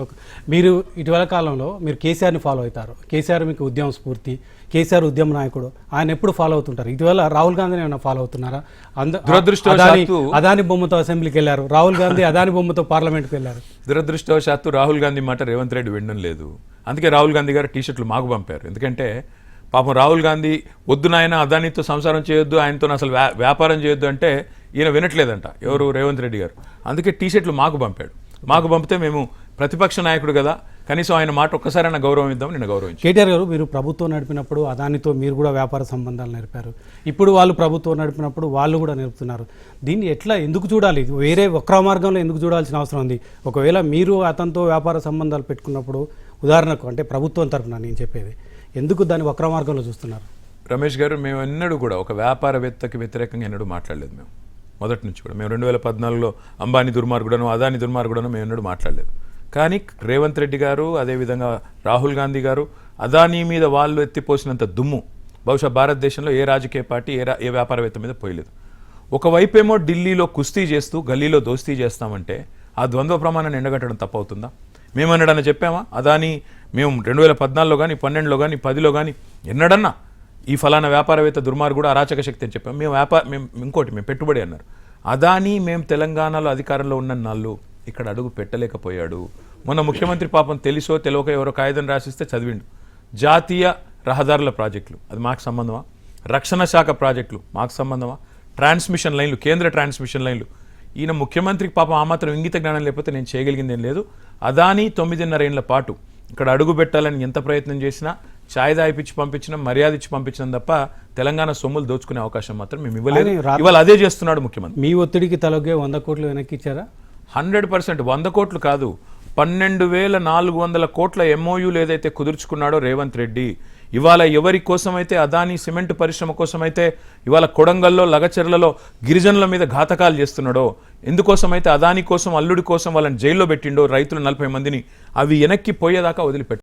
Okay. మీరు ఇటీవల కాలంలో మీరు కేసీఆర్ని ఫాలో అవుతారు. కేసీఆర్ మీకు ఉద్యమ స్ఫూర్తి, కేసీఆర్ ఉద్యమ నాయకుడు. ఆయన ఎప్పుడు ఫాలో అవుతుంటారు. ఇటీవల రాహుల్ గాంధీని ఏమైనా ఫాలో అవుతున్నారా? అదాని బొమ్మతో అసెంబ్లీకి వెళ్ళారు, రాహుల్ గాంధీ అదాని బొమ్మతో పార్లమెంట్కి వెళ్ళారు. దురదృష్టవశాత్తు రాహుల్ గాంధీ మాట రేవంత్ రెడ్డి వినడం లేదు. అందుకే రాహుల్ గాంధీ గారు టీషర్ట్లు మాకు పంపారు. ఎందుకంటే పాపం రాహుల్ గాంధీ వద్దు నాయన అదానితో సంసారం చేయొద్దు, ఆయనతో అసలు వ్యాపారం చేయొద్దు అంటే ఈయన వినట్లేదంట, ఎవరు రేవంత్ రెడ్డి గారు. అందుకే టీషర్ట్లు మాకు పంపాడు. మాకు పంపితే మేము ప్రతిపక్ష నాయకుడు కదా, కనీసం ఆయన మాట ఒక్కసారైనా గౌరవం ఇద్దాం. నేను గౌరవించాను. కేటీఆర్ గారు, మీరు ప్రభుత్వం నడిపినప్పుడు అదానితో మీరు కూడా వ్యాపార సంబంధాలు నేర్పారు. ఇప్పుడు వాళ్ళు ప్రభుత్వం నడిపినప్పుడు వాళ్ళు కూడా నేర్పుతున్నారు. దీన్ని ఎట్లా ఎందుకు చూడాలి? వేరే వక్ర మార్గంలో ఎందుకు చూడాల్సిన అవసరం ఉంది? ఒకవేళ మీరు అతనితో వ్యాపార సంబంధాలు పెట్టుకున్నప్పుడు, ఉదాహరణకు అంటే ప్రభుత్వం తరఫున నేను చెప్పేది, ఎందుకు దాన్ని వక్ర మార్గంలో చూస్తున్నారు? రమేష్ గారు, మేము ఎన్నడూ కూడా ఒక వ్యాపారవేత్తకి వ్యతిరేకంగా ఎన్నడూ మాట్లాడలేదు. మేము మొదటి నుంచి కూడా మేము 2014లో అంబానీ దుర్మార్గుడను అదాని దుర్మార్గుడను మేము ఎన్నడూ మాట్లాడలేదు. కానీ రేవంత్ రెడ్డి గారు, అదేవిధంగా రాహుల్ గాంధీ గారు అదానీ మీద వాళ్ళు ఎత్తిపోసినంత దుమ్ము బహుశా భారతదేశంలో ఏ రాజకీయ పార్టీ ఏ వ్యాపారవేత్త మీద పోయలేదు. ఒకవైపేమో ఢిల్లీలో కుస్తీ చేస్తూ గల్లీలో దోస్తీ చేస్తామంటే ఆ ద్వంద్వ ప్రమాణాన్ని ఎండగట్టడం తప్పవుతుందా? మేమన్నడన్నా చెప్పామా? అదాని మేము 2014లో కానీ 12లో కానీ 10లో కానీ ఎన్నడన్నా ఈ ఫలానా వ్యాపారవేత్త దుర్మార్గుడు అరాచక శక్తి అని చెప్పాము? మేము పెట్టుబడి అన్నారు. అదాని మేము తెలంగాణలో అధికారంలో ఉన్న నాళ్ళు ఇక్కడ అడుగు పెట్టలేకపోయాడు. మొన్న ముఖ్యమంత్రి పాపం తెలిసో తెలియక ఎవరో కాగితం రాసిస్తే చదివిండు. జాతీయ రహదారుల ప్రాజెక్టులు అది మాకు సంబంధమా? రక్షణ శాఖ ప్రాజెక్టులు మాకు సంబంధమా? ట్రాన్స్మిషన్ లైన్లు, కేంద్ర ట్రాన్స్మిషన్ లైన్లు. ఈయన ముఖ్యమంత్రికి పాపం ఆ మాత్రం ఇంగిత జ్ఞానం లేకపోతే నేను చేయగలిగింది ఏం లేదు. అదాని 9.5 ఏళ్ల పాటు ఇక్కడ అడుగు పెట్టాలని ఎంత ప్రయత్నం చేసినా, ఛాయ్ దాయిపిచ్చి పంపించినా, మర్యాద ఇచ్చి పంపించడం తప్ప తెలంగాణ సొమ్ములు దోచుకునే అవకాశం మాత్రం మేము ఇవ్వలేదు. ఇవాళ అదే చేస్తున్నాడు ముఖ్యమంత్రి. మీ ఒత్తిడికి తలొగ్గే 100 కోట్లు వెనక్కి ఇచ్చారా? 100%. 100 కోట్లు కాదు, 12,400 కోట్ల MOUలు ఏదైతే కుదుర్చుకున్నాడో రేవంత్ రెడ్డి, ఇవాళ ఎవరి కోసమైతే అదాని సిమెంట్ పరిశ్రమ కోసమైతే ఇవాళ కొడంగల్లో, లగచెర్లలో గిరిజనుల మీద ఘాతకాలు చేస్తున్నాడో, ఎందుకోసమైతే అదాని కోసం, అల్లుడి కోసం వాళ్ళని జైల్లో పెట్టిండో, రైతులు 40 మందిని, అవి వెనక్కి పోయేదాకా వదిలిపెట్టాడు.